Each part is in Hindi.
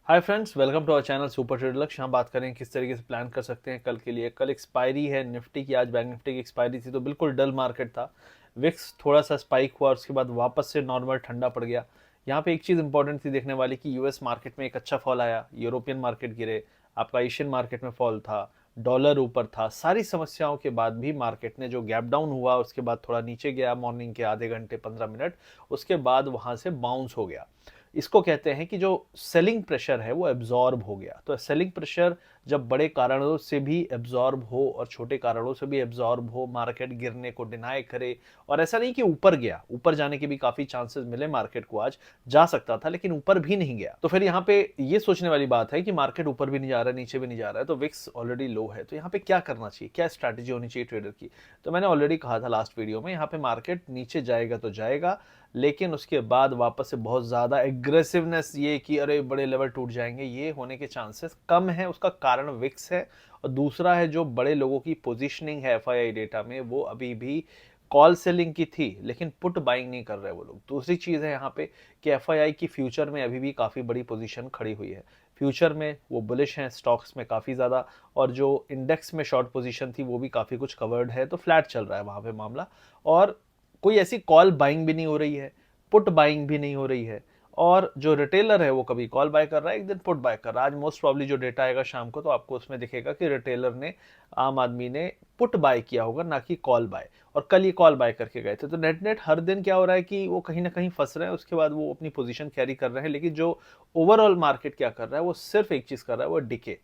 Hi friends, welcome to our channel super trade Lakshya. हम बात करें किस तरीके से प्लान कर सकते हैं कल के लिए। कल एक्सपायरी है निफ्टी की, आज बैंक निफ्टी की एक्सपायरी थी तो बिल्कुल डल मार्केट था। विक्स थोड़ा सा स्पाइक हुआ और उसके बाद वापस से नॉर्मल ठंडा पड़ गया। यहाँ पे एक चीज़ इंपॉर्टेंट थी देखने वाली कि यूएस मार्केट में एक अच्छा फॉल आया, यूरोपियन मार्केट गिरे, आपका एशियन मार्केट में फॉल था, डॉलर ऊपर था। सारी समस्याओं के बाद भी मार्केट ने जो गैप डाउन हुआ उसके बाद थोड़ा नीचे गया मॉर्निंग के आधे घंटे 15 मिनट, उसके बाद वहां से बाउंस हो गया। इसको कहते हैं कि जो सेलिंग प्रेशर है वो एब्जॉर्ब हो गया। तो सेलिंग प्रेशर जब बड़े कारणों से भी एब्जॉर्ब हो और छोटे कारणों से भी एब्जॉर्ब हो, मार्केट गिरने को डिनाई करे, और ऐसा नहीं कि ऊपर गया, ऊपर जाने के भी काफी चांसेस मिले मार्केट को, आज जा सकता था लेकिन ऊपर भी नहीं गया। तो फिर यहाँ पे ये सोचने वाली बात है कि मार्केट ऊपर भी नहीं जा रहा है, नीचे भी नहीं जा रहा है, तो विक्स ऑलरेडी लो है। तो यहाँ पे क्या करना चाहिए, क्या स्ट्रैटेजी होनी चाहिए ट्रेडर की? तो मैंने ऑलरेडी कहा था लास्ट वीडियो में, यहाँ पे मार्केट नीचे जाएगा तो जाएगा, लेकिन उसके बाद वापस से बहुत ज़्यादा एग्रेसिवनेस, ये कि अरे बड़े लेवल टूट जाएंगे, ये होने के चांसेस कम है। उसका कारण विक्स है, और दूसरा है जो बड़े लोगों की पोजीशनिंग है एफआईआई डेटा में, वो अभी भी कॉल सेलिंग की थी लेकिन पुट बाइंग नहीं कर रहे वो लोग। दूसरी चीज़ है यहाँ पे कि एफआईआई की फ्यूचर में अभी भी काफ़ी बड़ी पोजीशन खड़ी हुई है। फ्यूचर में वो बुलिश हैं स्टॉक्स में काफ़ी ज़्यादा, और जो इंडेक्स में शॉर्ट पोजीशन थी वो भी काफ़ी कुछ कवर्ड है, तो फ्लैट चल रहा है वहाँ पे मामला। और कोई ऐसी कॉल बाइंग भी नहीं हो रही है, पुट बाइंग भी नहीं हो रही है। और जो रिटेलर है वो कभी कॉल बाय कर रहा है, एक दिन पुट बाय कर रहा है। आज मोस्ट प्रॉब्ली जो डेटा आएगा शाम को तो आपको उसमें दिखेगा कि रिटेलर ने, आम आदमी ने पुट बाय किया होगा, ना कि कॉल बाय। और कल ये कॉल बाय करके गए थे। तो नेट नेट हर दिन क्या हो रहा है कि वो कहीं ना कहीं फंस रहे हैं, उसके बाद वो अपनी पोजीशन कैरी कर रहे हैं, लेकिन जो ओवरऑल मार्केट क्या कर रहा है वो सिर्फ एक चीज कर रहा है, वो डिके।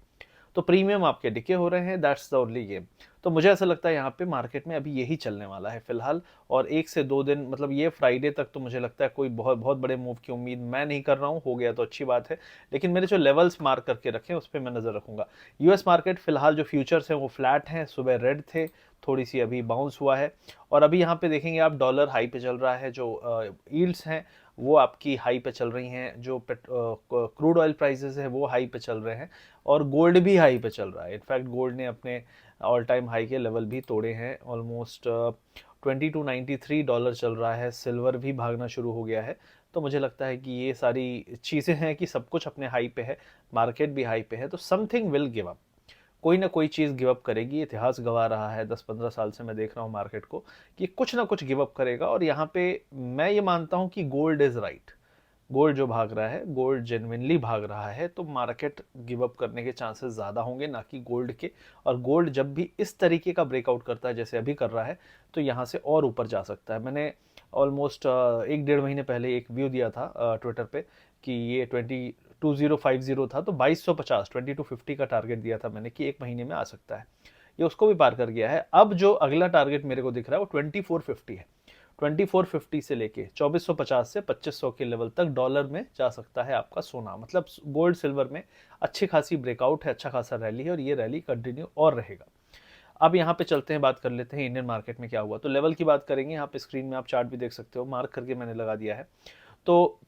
तो प्रीमियम आपके डिके हो रहे हैं, दैट्स द ओनली गेम। तो मुझे ऐसा लगता है यहाँ पे मार्केट में अभी यही चलने वाला है फिलहाल। और 1 से 2 दिन, मतलब ये फ्राइडे तक, तो मुझे लगता है कोई बहुत बहुत बड़े मूव की उम्मीद मैं नहीं कर रहा हूँ। हो गया तो अच्छी बात है, लेकिन मेरे जो लेवल्स मार्क करके रखे उस पर मैं नजर रखूंगा। यूएस मार्केट फिलहाल जो फ्यूचर्स हैं वो फ्लैट हैं, सुबह रेड थे, थोड़ी सी अभी बाउंस हुआ है। और अभी यहाँ पे देखेंगे आप, डॉलर हाई पे चल रहा है, जो यील्ड्स हैं वो आपकी हाई पे चल रही हैं, जो क्रूड ऑयल प्राइसेस है वो हाई पे चल रहे हैं, और गोल्ड भी हाई पे चल रहा है। इनफैक्ट गोल्ड ने अपने ऑल टाइम हाई के लेवल भी तोड़े हैं। ऑलमोस्ट $2293 चल रहा है। सिल्वर भी भागना शुरू हो गया है। तो मुझे लगता है कि ये सारी चीज़ें हैं कि सब कुछ अपने हाई पे है, मार्केट भी हाई पे है, तो समथिंग विल गिव अप। कोई ना कोई चीज़ गिव अप करेगी। इतिहास गवा रहा है, 10-15 साल से मैं देख रहा हूँ मार्केट को, कि कुछ ना कुछ गिव अप करेगा। और यहाँ पे मैं ये मानता हूँ कि गोल्ड इज राइट। गोल्ड जो भाग रहा है, गोल्ड जेन्युइनली भाग रहा है, तो मार्केट गिव अप करने के चांसेस ज़्यादा होंगे, ना कि गोल्ड के। और गोल्ड जब भी इस तरीके का ब्रेकआउट करता है जैसे अभी कर रहा है, तो यहाँ से और ऊपर जा सकता है। मैंने ऑलमोस्ट 1 डेढ़ महीने पहले एक व्यू दिया था ट्विटर पे कि ये 2050 था, तो 2250, 2250 का टारगेट दिया था मैंने कि 1 महीने में आ सकता है। ये उसको भी पार कर गया है। अब जो अगला टारगेट मेरे को दिख रहा है वो 2450 है। 2450 से लेके 2450 से 2500 के लेवल तक डॉलर में जा सकता है आपका सोना। मतलब गोल्ड सिल्वर में अच्छी खासी ब्रेकआउट है, अच्छा खासा रैली है, और ये रैली कंटिन्यू और रहेगा। अब यहाँ पे चलते हैं, बात कर लेते हैं इंडियन मार्केट में क्या हुआ। तो लेवल की बात करेंगे, यहाँ पे स्क्रीन में आप चार्ट भी देख सकते हो, मार्क करके मैंने लगा दिया है। तो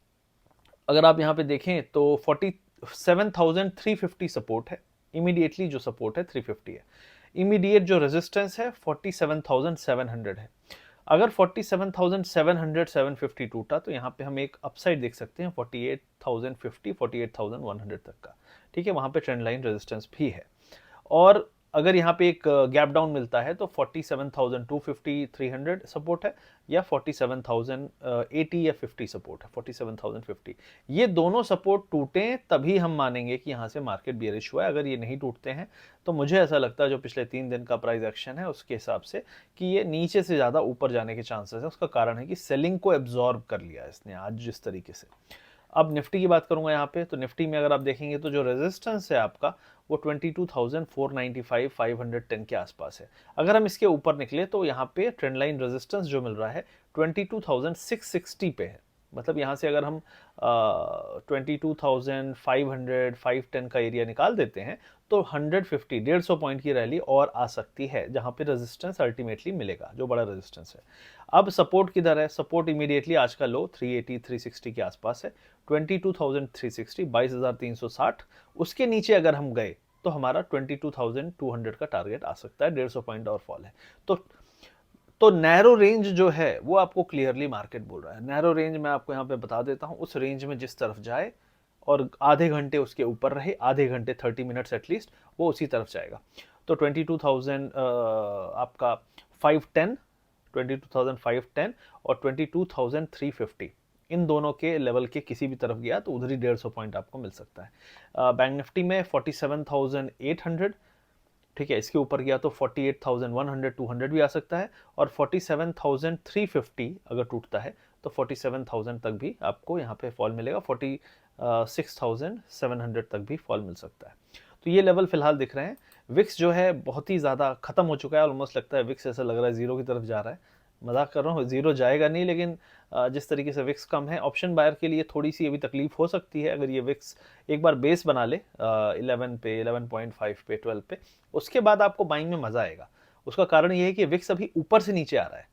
अगर आप यहाँ पे देखें तो 47,350 सपोर्ट है, इमीडिएटली जो सपोर्ट है 350 है। इमीडिएट जो रेजिस्टेंस है 47,700 है। अगर 47,700 750 टूटा तो यहाँ पे हम एक अपसाइड देख सकते हैं 48,050 48,100 तक का। ठीक है, वहां पे ट्रेंड लाइन रेजिस्टेंस भी है। और अगर यहाँ पे एक गैप डाउन मिलता है तो 47,250 300 सपोर्ट है, या 47,080 या 50 सपोर्ट है, 47,050। ये दोनों सपोर्ट टूटे तभी हम मानेंगे कि यहाँ से मार्केट बियरिश हुआ है। अगर ये नहीं टूटते हैं तो मुझे ऐसा लगता है जो पिछले 3 दिन का प्राइस एक्शन है उसके हिसाब से कि ये नीचे से ज़्यादा ऊपर जाने के चांसेस है। उसका कारण है कि सेलिंग को एब्जॉर्ब कर लिया इसने आज जिस तरीके से। अब निफ्टी की बात करूंगा यहाँ पे, तो निफ्टी में अगर आप देखेंगे तो जो रेजिस्टेंस है आपका वो 22,495 510 के आसपास है। अगर हम इसके ऊपर निकले तो यहाँ पे ट्रेंड लाइन रेजिस्टेंस जो मिल रहा है 22,660 पे है। मतलब यहाँ से अगर हम 22,500 510 का एरिया निकाल देते हैं तो 150 150 पॉइंट की रैली और आ सकती है, जहां पे रेजिस्टेंस अल्टीमेटली मिलेगा, जो बड़ा रेजिस्टेंस है। अब सपोर्ट किधर है? सपोर्ट इमीडिएटली आज का लो 380 360 के आसपास है, 22,360 22,360। उसके नीचे अगर हम गए तो हमारा 22,200 का टारगेट आ सकता है, 150 पॉइंट और फॉल है। तो नैरो रेंज जो है वो आपको क्लियरली मार्केट बोल रहा है। नैरो रेंज मैं आपको यहाँ पे बता देता हूँ, उस रेंज में जिस तरफ जाए और आधे घंटे उसके ऊपर रहे, आधे घंटे 30 मिनट्स एटलीस्ट, वो उसी तरफ जाएगा। तो 22,000 आपका 510, 22,510 और 22,350, इन दोनों के लेवल के किसी भी तरफ गया तो उधर ही 150 पॉइंट आपको मिल सकता है। बैंक निफ्टी में 47,800, ठीक है, इसके ऊपर गया तो 48,100, 200 भी आ सकता है, और 47,350 अगर टूटता है तो 47,000 तक भी आपको यहाँ पे फॉल मिलेगा, 46,700 तक भी फॉल मिल सकता है। तो ये लेवल फिलहाल दिख रहे हैं। विक्स जो है बहुत ही ज़्यादा खत्म हो चुका है, ऑलमोस्ट लगता है विक्स ऐसा लग रहा है जीरो की तरफ जा रहा है। मजाक कर रहा हूँ, जीरो जाएगा नहीं, लेकिन जिस तरीके से विक्स कम है, ऑप्शन बायर के लिए थोड़ी सी अभी तकलीफ हो सकती है। अगर ये विक्स एक बार बेस बना ले 11 पे, 11.5 पे, 12 पे, उसके बाद आपको बाइंग में मजा आएगा। उसका कारण ये है कि विक्स अभी ऊपर से नीचे आ रहा है।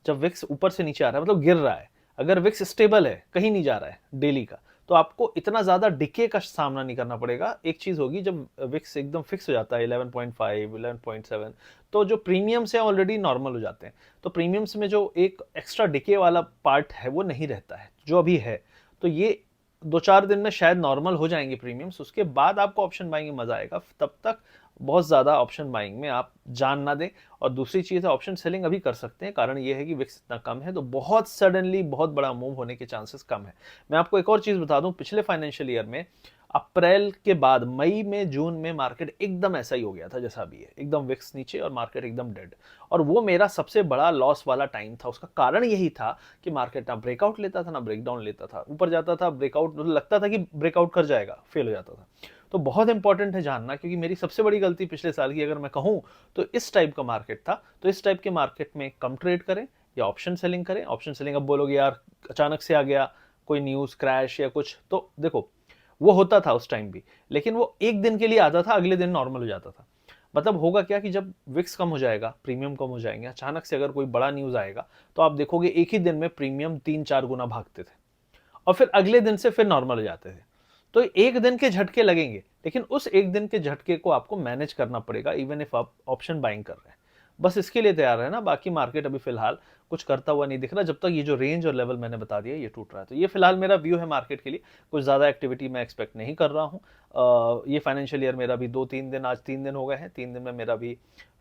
जब विक्स ऊपर से नीचे आ रहा है मतलब गिर रहा है, अगर विक्स स्टेबल है, कहीं नहीं जा रहा है डेली का, तो आपको इतना ज्यादा डिके का सामना नहीं करना पड़ेगा। एक चीज होगी, जब विक्स एकदम फिक्स हो जाता है 11.5, 11.7, तो जो प्रीमियम्स हैं ऑलरेडी नॉर्मल हो जाते हैं, तो प्रीमियम्स में जो एक एक्स्ट्रा डिके वाला पार्ट है वो नहीं रहता है जो अभी है। तो ये 2-4 दिन में शायद नॉर्मल हो जाएंगे प्रीमियम्स, उसके बाद आपको ऑप्शन बाइंग में मजा आएगा। तब तक बहुत ज़्यादा ऑप्शन बाइंग में आप जान ना दें। और दूसरी चीज़ है, ऑप्शन सेलिंग अभी कर सकते हैं, कारण ये है कि विक्स इतना कम है, तो बहुत सडनली बहुत बड़ा मूव होने के चांसेस कम है। मैं आपको एक और चीज़ बता दूं, पिछले फाइनेंशियल ईयर में अप्रैल के बाद मई में, जून में मार्केट एकदम ऐसा ही हो गया था जैसा अभी है, एकदम विक्स नीचे और मार्केट एकदम डेड। और वो मेरा सबसे बड़ा लॉस वाला टाइम था। उसका कारण यही था कि मार्केट ना ब्रेकआउट लेता था ना ब्रेकडाउन लेता था, ऊपर जाता था ब्रेकआउट, लगता था कि ब्रेकआउट कर जाएगा, फेल हो जाता था। तो बहुत इंपॉर्टेंट है जानना, क्योंकि मेरी सबसे बड़ी गलती पिछले साल की अगर मैं कहूं तो इस टाइप का मार्केट था। तो इस टाइप के मार्केट में कम ट्रेड करें या ऑप्शन सेलिंग करें। ऑप्शन सेलिंग, अब बोलोगे यार अचानक से आ गया कोई न्यूज क्रैश या कुछ, तो देखो वो होता था उस टाइम भी, लेकिन वो एक दिन के लिए आता था, अगले दिन नॉर्मल हो जाता था। मतलब होगा क्या कि जब विक्स कम हो जाएगा, प्रीमियम कम हो जाएंगे, अचानक से अगर कोई बड़ा न्यूज आएगा तो आप देखोगे एक ही दिन में प्रीमियम 3-4 गुना भागते थे, और फिर अगले दिन से फिर नॉर्मल हो जाते थे। तो एक दिन के झटके लगेंगे, लेकिन उस एक दिन के झटके को आपको मैनेज करना पड़ेगा, इवन इफ आप ऑप्शन बाइंग कर रहे हैं। बस इसके लिए तैयार है ना। बाकी मार्केट अभी फिलहाल कुछ करता हुआ नहीं दिख रहा, जब तक ये जो रेंज और लेवल मैंने बता दिया ये टूट रहा है। तो ये फिलहाल मेरा व्यू है मार्केट के लिए। कुछ ज्यादा एक्टिविटी मैं एक्सपेक्ट नहीं कर रहा हूँ। ये फाइनेंशियल ईयर मेरा भी 2-3 दिन, आज 3 दिन हो गए हैं, 3 दिन में मेरा भी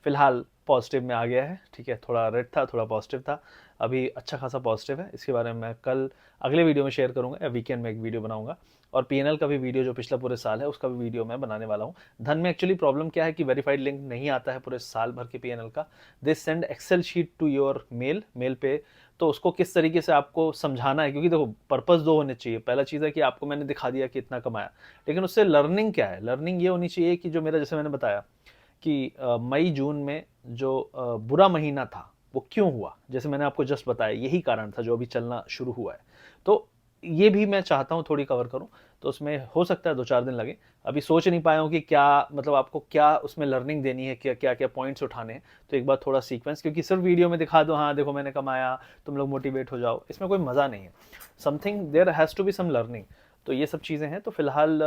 फिलहाल पॉजिटिव में आ गया है। ठीक है, थोड़ा रेड था, थोड़ा पॉजिटिव था, अभी अच्छा खासा पॉजिटिव है। इसके बारे में मैं कल अगले वीडियो में शेयर करूंगा, या वीकेंड में एक वीडियो बनाऊंगा। और पीएनएल का भी वीडियो, जो पिछला पूरे साल है उसका भी वीडियो मैं बनाने वाला हूँ। धन में एक्चुअली प्रॉब्लम क्या है कि वेरीफाइड लिंक नहीं आता है पूरे साल भर के पीएनएल का। They send excel sheet to your mail पे, तो उसको किस तरीके से आपको समझाना है, क्योंकि देखो पर्पस दो होने चाहिए। पहला चीज़ है कि आपको मैंने दिखा दिया कि इतना कमाया, लेकिन उससे लर्निंग क्या है? लर्निंग ये होनी चाहिए कि जो मेरा, जैसे मैंने बताया कि मई जून में जो बुरा महीना था वो क्यों हुआ, जैसे मैंने आपको जस्ट बताया यही कारण था जो अभी चलना शुरू हुआ है। तो ये भी मैं चाहता हूँ थोड़ी कवर करूँ, तो उसमें हो सकता है 2-4 दिन लगे। अभी सोच नहीं पाया हूँ कि क्या, मतलब आपको क्या उसमें लर्निंग देनी है, क्या क्या क्या पॉइंट्स उठाने हैं। तो एक बार थोड़ा सीक्वेंस, क्योंकि सिर्फ वीडियो में दिखा दो हाँ देखो मैंने कमाया, तुम लोग मोटिवेट हो जाओ, इसमें कोई मज़ा नहीं है। Something there has to be some learning. तो ये सब चीज़ें हैं। तो फिलहाल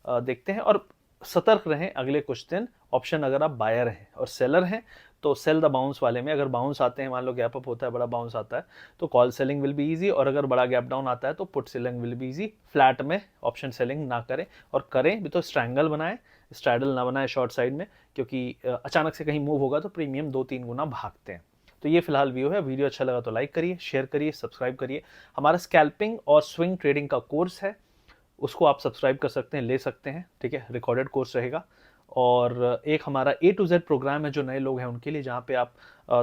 देखते हैं, और सतर्क रहें अगले कुछ दिन। ऑप्शन अगर आप बायर हैं और सेलर हैं तो सेल द बाउंस वाले में, अगर बाउंस आते हैं, मान लो गैप अप होता है, बड़ा बाउंस आता है, तो call selling will be easy, और अगर बड़ा गैप डाउन आता है तो put selling will be easy. Flat में ऑप्शन सेलिंग ना करें, और करें भी तो स्ट्रैंगल बनाएं, स्ट्रैडल ना बनाए शॉर्ट साइड में, क्योंकि अचानक से कहीं मूव होगा तो प्रीमियम 2-3 गुना भागते हैं। तो ये फिलहाल व्यू है। वीडियो अच्छा लगा तो लाइक करिए, शेयर करिए, सब्सक्राइब करिए। हमारा स्कैल्पिंग और स्विंग ट्रेडिंग का कोर्स है, उसको आप सब्सक्राइब कर सकते हैं, ले सकते हैं। ठीक है, रिकॉर्डेड कोर्स रहेगा। और एक हमारा A to Z प्रोग्राम है जो नए लोग हैं उनके लिए, जहाँ पे आप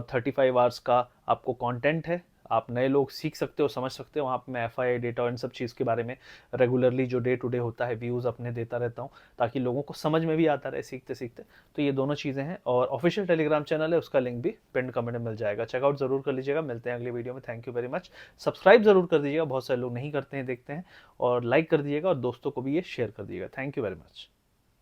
35 आवर्स का आपको कंटेंट है, आप नए लोग सीख सकते हो, समझ सकते हो। वहाँ पे मैं FI डेटा और इन सब चीज़ के बारे में रेगुलरली जो डे टू डे होता है व्यूज़ अपने देता रहता हूँ, ताकि लोगों को समझ में भी आता रहे सीखते सीखते। तो ये दोनों चीज़ें हैं। और ऑफिशियल टेलीग्राम चैनल है, उसका लिंक भी पिन कमेंट में मिल जाएगा, चेकआउट जरूर कर लीजिएगा। मिलते हैं अगली वीडियो में। Thank you very much. Subscribe जरूर कर दीजिएगा, बहुत सारे लोग नहीं करते हैं, देखते हैं। और लाइक कर दीजिएगा, और दोस्तों को भी ये शेयर कर दीजिएगा। Thank you very much.